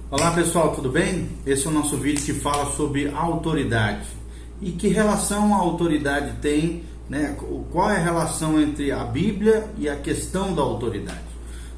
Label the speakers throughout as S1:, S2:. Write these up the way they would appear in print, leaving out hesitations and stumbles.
S1: Olá pessoal, tudo bem? Esse é o nosso vídeo que fala sobre autoridade. E que relação a autoridade tem, né? Qual é a relação entre a Bíblia e a questão da autoridade?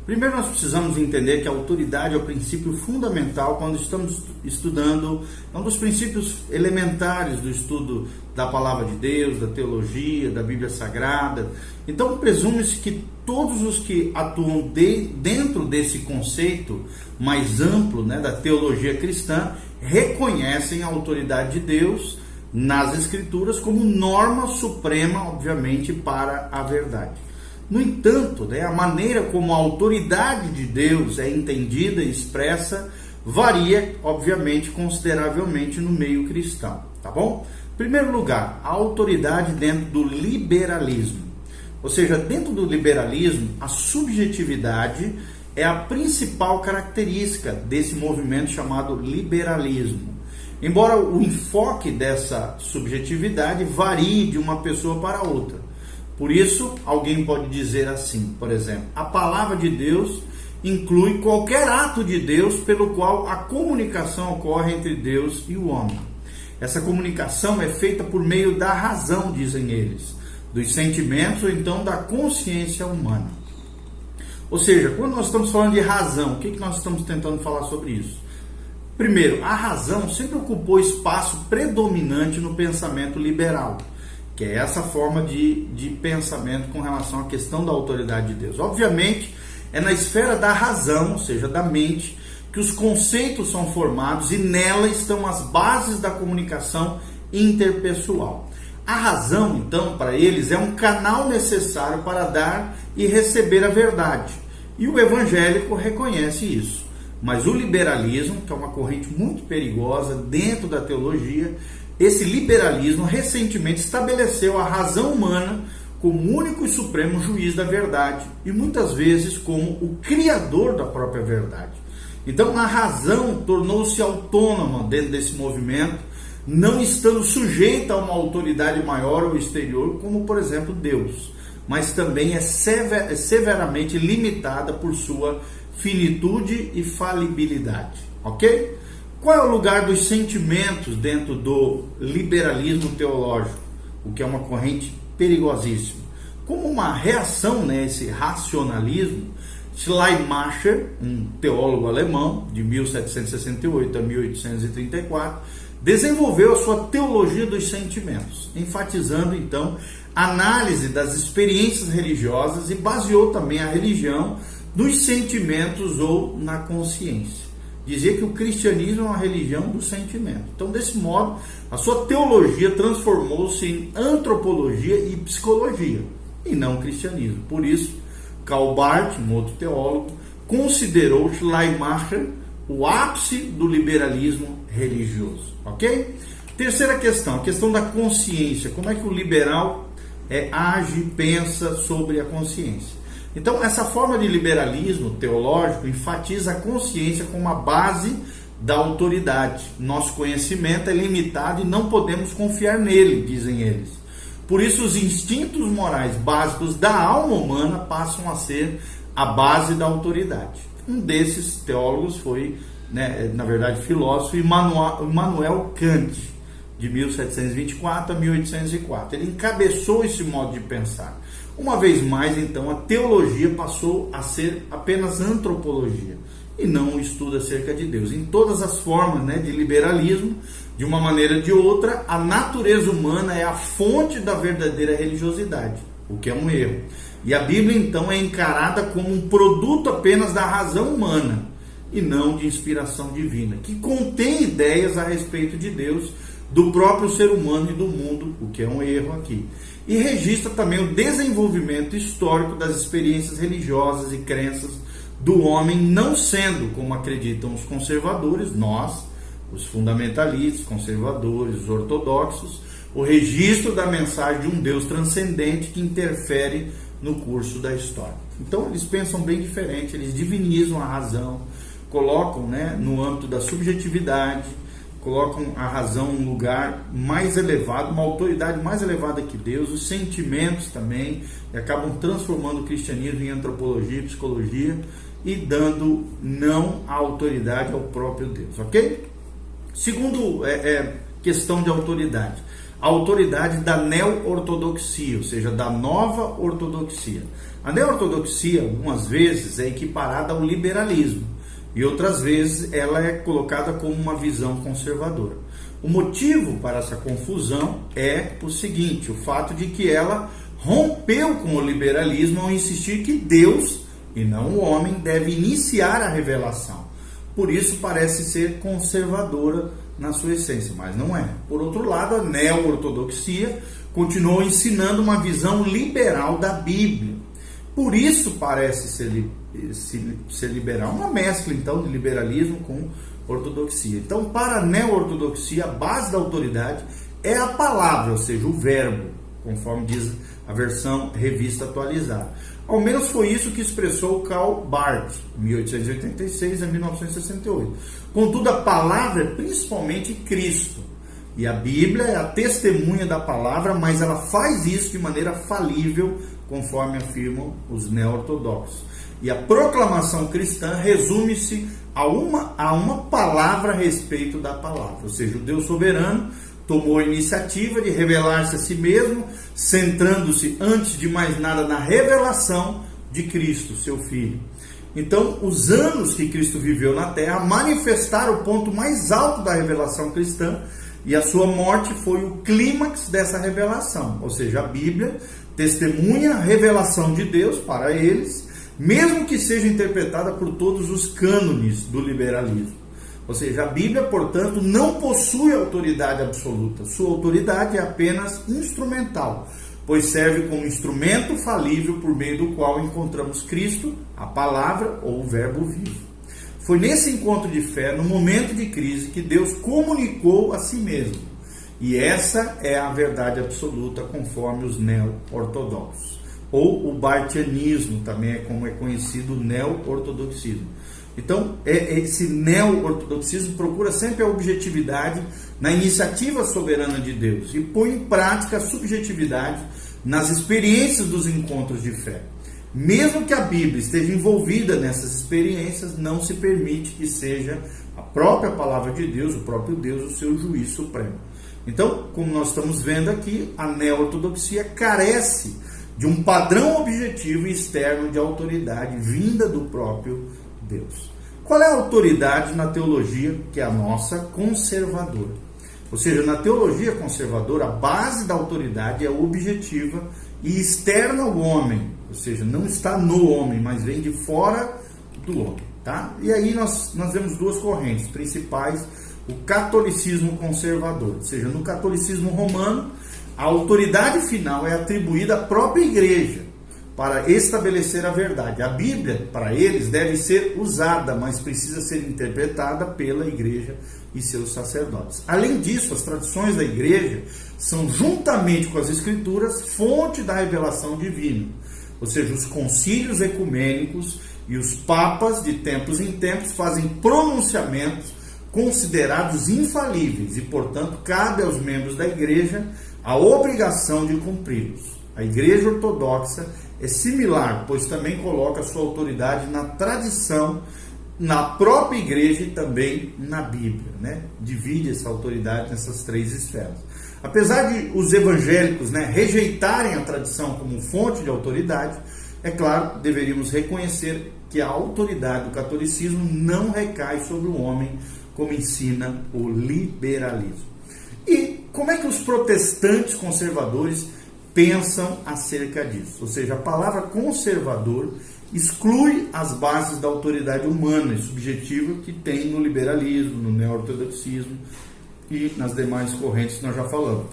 S1: Primeiro nós precisamos entender que a autoridade é o princípio fundamental quando estamos estudando, é um dos princípios elementares do estudo da Palavra de Deus, da teologia, da Bíblia Sagrada. Então presume-se que todos os que atuam dentro desse conceito mais amplo, né, da teologia cristã, reconhecem a autoridade de Deus nas Escrituras como norma suprema, obviamente, para a verdade. No entanto, né, a maneira como a autoridade de Deus é entendida e expressa varia, obviamente, consideravelmente no meio cristão, tá bom? Em primeiro lugar, a autoridade dentro do liberalismo. Ou seja, dentro do liberalismo, a subjetividade é a principal característica desse movimento chamado liberalismo. Embora o enfoque dessa subjetividade varie de uma pessoa para outra. Por isso, alguém pode dizer assim, por exemplo, a palavra de Deus inclui qualquer ato de Deus pelo qual a comunicação ocorre entre Deus e o homem. Essa comunicação é feita por meio da razão, dizem eles, dos sentimentos ou então da consciência humana. Ou seja, quando nós estamos falando de razão, o que nós estamos tentando falar sobre isso? Primeiro, a razão sempre ocupou espaço predominante no pensamento liberal, que é essa forma de pensamento com relação à questão da autoridade de Deus. Obviamente, é na esfera da razão, ou seja, da mente, que os conceitos são formados e nela estão as bases da comunicação interpessoal. A razão, então, para eles, é um canal necessário para dar e receber a verdade. E o evangélico reconhece isso. Mas o liberalismo, que é uma corrente muito perigosa dentro da teologia, esse liberalismo recentemente estabeleceu a razão humana como único e supremo juiz da verdade e muitas vezes como o criador da própria verdade. Então a razão tornou-se autônoma dentro desse movimento, não estando sujeita a uma autoridade maior ou exterior, como por exemplo Deus, mas também é severamente limitada por sua finitude e falibilidade, ok? Qual é o lugar dos sentimentos dentro do liberalismo teológico? O que é uma corrente perigosíssima. Como uma reação, né, a esse racionalismo, Schleiermacher, um teólogo alemão de 1768 a 1834, desenvolveu a sua teologia dos sentimentos, enfatizando então a análise das experiências religiosas e baseou também a religião nos sentimentos ou na consciência. Dizia que o cristianismo é uma religião do sentimento. Então, desse modo, a sua teologia transformou-se em antropologia e psicologia, e não cristianismo. Por isso, Karl Barth, um outro teólogo, considerou Schleiermacher o ápice do liberalismo religioso. Ok? Terceira questão, a questão da consciência. Como é que o liberal age, pensa sobre a consciência? Então, essa forma de liberalismo teológico enfatiza a consciência como a base da autoridade. Nosso conhecimento é limitado e não podemos confiar nele, dizem eles. Por isso, os instintos morais básicos da alma humana passam a ser a base da autoridade. Um desses teólogos foi, na verdade, filósofo Immanuel Kant, de 1724 a 1804. Ele encabeçou esse modo de pensar. Uma vez mais, então, a teologia passou a ser apenas antropologia e não um estudo acerca de Deus. Em todas as formas, de liberalismo, de uma maneira ou de outra, a natureza humana é a fonte da verdadeira religiosidade, o que é um erro. E a Bíblia, então, é encarada como um produto apenas da razão humana e não de inspiração divina, que contém ideias a respeito de Deus, do próprio ser humano e do mundo, o que é um erro aqui. E registra também o desenvolvimento histórico das experiências religiosas e crenças do homem, não sendo, como acreditam os conservadores, nós, os fundamentalistas, conservadores, os ortodoxos, o registro da mensagem de um Deus transcendente que interfere no curso da história. Então eles pensam bem diferente, eles divinizam a razão, colocam no âmbito da subjetividade, colocam a razão em um lugar mais elevado, uma autoridade mais elevada que Deus, os sentimentos também, e acabam transformando o cristianismo em antropologia e psicologia, e dando não a autoridade ao próprio Deus, ok? Segundo questão de autoridade, a autoridade da neo-ortodoxia, ou seja, da nova ortodoxia. A neo-ortodoxia, algumas vezes, é equiparada ao liberalismo e outras vezes ela é colocada como uma visão conservadora. O motivo para essa confusão é o seguinte, o fato de que ela rompeu com o liberalismo ao insistir que Deus e não o homem deve iniciar a revelação. Por isso parece ser conservadora na sua essência, mas não é. Por outro lado, a neo-ortodoxia continuou ensinando uma visão liberal da Bíblia. Por isso parece ser liberal, uma mescla então de liberalismo com ortodoxia. Então, para a neo-ortodoxia, a base da autoridade é a palavra, ou seja, o verbo, conforme diz a versão revista atualizada. Ao menos foi isso que expressou Karl Barth, 1886 a 1968. Contudo, a palavra é principalmente Cristo. E a Bíblia é a testemunha da palavra, mas ela faz isso de maneira falível, conforme afirmam os neo-ortodoxos. E a proclamação cristã resume-se a uma palavra a respeito da palavra. Ou seja, o Deus soberano tomou a iniciativa de revelar-se a si mesmo, centrando-se antes de mais nada na revelação de Cristo, seu Filho. Então, os anos que Cristo viveu na Terra manifestaram o ponto mais alto da revelação cristã, e a sua morte foi o clímax dessa revelação. Ou seja, a Bíblia testemunha a revelação de Deus para eles, mesmo que seja interpretada por todos os cânones do liberalismo. Ou seja, a Bíblia, portanto, não possui autoridade absoluta. Sua autoridade é apenas instrumental, pois serve como instrumento falível por meio do qual encontramos Cristo, a palavra ou o verbo vivo. Foi nesse encontro de fé, no momento de crise, que Deus comunicou a si mesmo. E essa é a verdade absoluta, conforme os neo-ortodoxos. Ou o barthianismo, também é como é conhecido o neo-ortodoxismo. Então, esse neo-ortodoxismo procura sempre a objetividade na iniciativa soberana de Deus e põe em prática a subjetividade nas experiências dos encontros de fé. Mesmo que a Bíblia esteja envolvida nessas experiências, não se permite que seja a própria palavra de Deus, o próprio Deus, o seu juiz supremo. Então, como nós estamos vendo aqui, a neo-ortodoxia carece de um padrão objetivo e externo de autoridade vinda do próprio Deus. Qual é a autoridade na teologia, que é a nossa, conservadora? Ou seja, na teologia conservadora, a base da autoridade é objetiva e externa ao homem, ou seja, não está no homem, mas vem de fora do homem, tá? E aí nós vemos duas correntes principais: o catolicismo conservador, ou seja, no catolicismo romano, a autoridade final é atribuída à própria igreja para estabelecer a verdade. A Bíblia, para eles, deve ser usada, mas precisa ser interpretada pela igreja e seus sacerdotes. Além disso, as tradições da igreja são, juntamente com as escrituras, fonte da revelação divina. Ou seja, os concílios ecumênicos e os papas, de tempos em tempos, fazem pronunciamentos considerados infalíveis e, portanto, cabe aos membros da igreja a obrigação de cumpri-los. A igreja ortodoxa é similar, pois também coloca sua autoridade na tradição, na própria igreja e também na Bíblia, né? Divide essa autoridade nessas três esferas. Apesar de os evangélicos, né, rejeitarem a tradição como fonte de autoridade, é claro, deveríamos reconhecer que a autoridade do catolicismo não recai sobre o homem, como ensina o liberalismo. E como é que os protestantes conservadores pensam acerca disso? Ou seja, a palavra conservador exclui as bases da autoridade humana e subjetiva que tem no liberalismo, no neo-ortodoxismo e nas demais correntes que nós já falamos.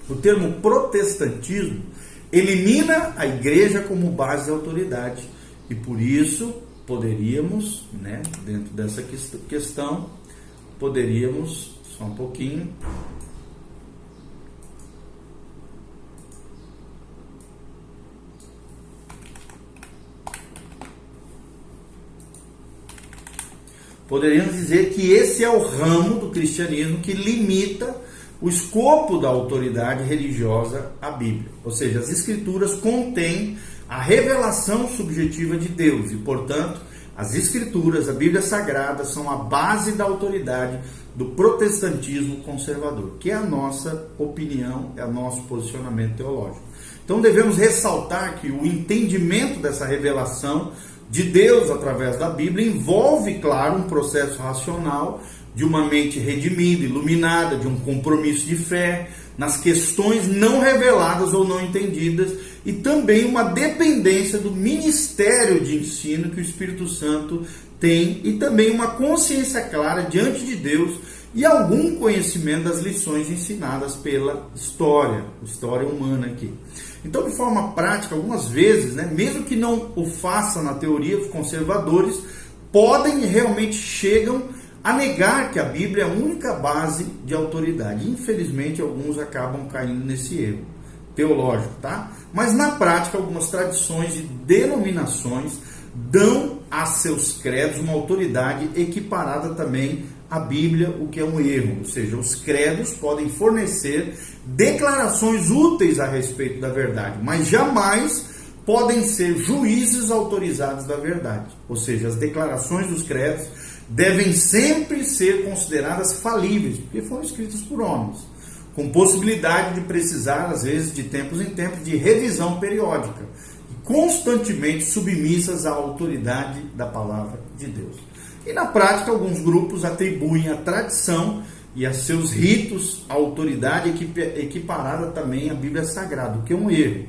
S1: O termo protestantismo elimina a igreja como base de autoridade e por isso poderíamos, né, dentro dessa questão, poderíamos, só um pouquinho, poderíamos dizer que esse é o ramo do cristianismo que limita o escopo da autoridade religiosa à Bíblia. Ou seja, as escrituras contêm a revelação subjetiva de Deus e, portanto, As Escrituras, a Bíblia Sagrada, são a base da autoridade do protestantismo conservador, que é a nossa opinião, é o nosso posicionamento teológico. Então devemos ressaltar que o entendimento dessa revelação de Deus através da Bíblia envolve, claro, um processo racional de uma mente redimida, iluminada, de um compromisso de fé nas questões não reveladas ou não entendidas, e também uma dependência do ministério de ensino que o Espírito Santo tem, e também uma consciência clara diante de Deus e algum conhecimento das lições ensinadas pela história humana aqui. Então, de forma prática, algumas vezes, mesmo que não o façam na teoria, os conservadores realmente chegam a negar que a Bíblia é a única base de autoridade. Infelizmente, alguns acabam caindo nesse erro teológico, tá? Mas na prática, algumas tradições e denominações dão a seus credos uma autoridade equiparada também à Bíblia, o que é um erro. Ou seja, os credos podem fornecer declarações úteis a respeito da verdade, mas jamais podem ser juízes autorizados da verdade. Ou seja, as declarações dos credos devem sempre ser consideradas falíveis, porque foram escritas por homens, com possibilidade de precisar, às vezes, de tempos em tempos, de revisão periódica, e constantemente submissas à autoridade da palavra de Deus. E na prática, alguns grupos atribuem à tradição e a seus ritos a autoridade equiparada também à Bíblia Sagrada, o que é um erro.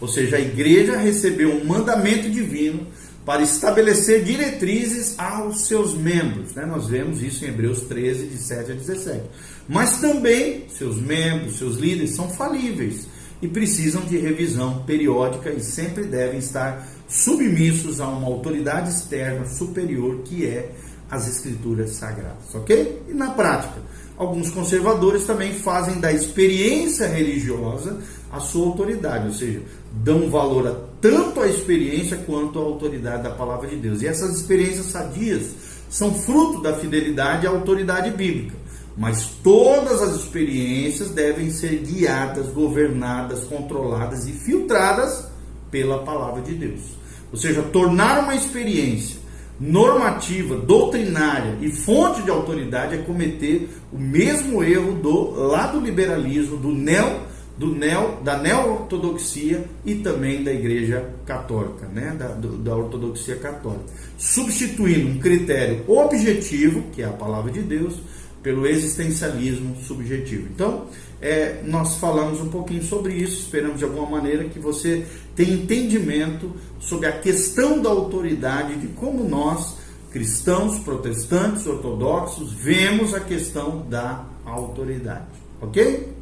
S1: Ou seja, a igreja recebeu um mandamento divino para estabelecer diretrizes aos seus membros. Nós vemos isso em Hebreus 13, de 7 a 17. Mas também seus membros, seus líderes são falíveis e precisam de revisão periódica e sempre devem estar submissos a uma autoridade externa superior, que é as Escrituras Sagradas, ok? E na prática, alguns conservadores também fazem da experiência religiosa a sua autoridade, ou seja, dão valor tanto à experiência quanto à autoridade da palavra de Deus. E essas experiências sadias são fruto da fidelidade à autoridade bíblica. Mas todas as experiências devem ser guiadas, governadas, controladas e filtradas pela palavra de Deus. Ou seja, tornar uma experiência normativa, doutrinária e fonte de autoridade é cometer o mesmo erro do liberalismo, da neo-ortodoxia e também da Igreja Católica, da ortodoxia católica, substituindo um critério objetivo, que é a palavra de Deus, pelo existencialismo subjetivo. Então, nós falamos um pouquinho sobre isso, esperamos de alguma maneira que você tenha entendimento sobre a questão da autoridade, de como nós, cristãos, protestantes, ortodoxos, vemos a questão da autoridade, ok?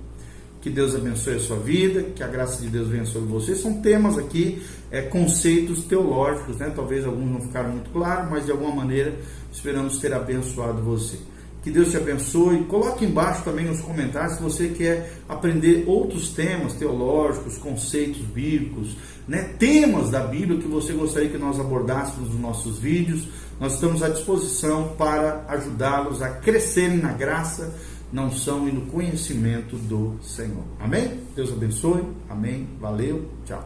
S1: Que Deus abençoe a sua vida, que a graça de Deus venha sobre você. São temas aqui, conceitos teológicos, talvez alguns não ficaram muito claros, mas de alguma maneira esperamos ter abençoado você. Que Deus te abençoe. Coloque embaixo também nos comentários se você quer aprender outros temas teológicos, conceitos bíblicos, temas da Bíblia que você gostaria que nós abordássemos nos nossos vídeos. Nós estamos à disposição para ajudá-los a crescerem na graça, na unção e no conhecimento do Senhor. Amém? Deus abençoe. Amém. Valeu. Tchau.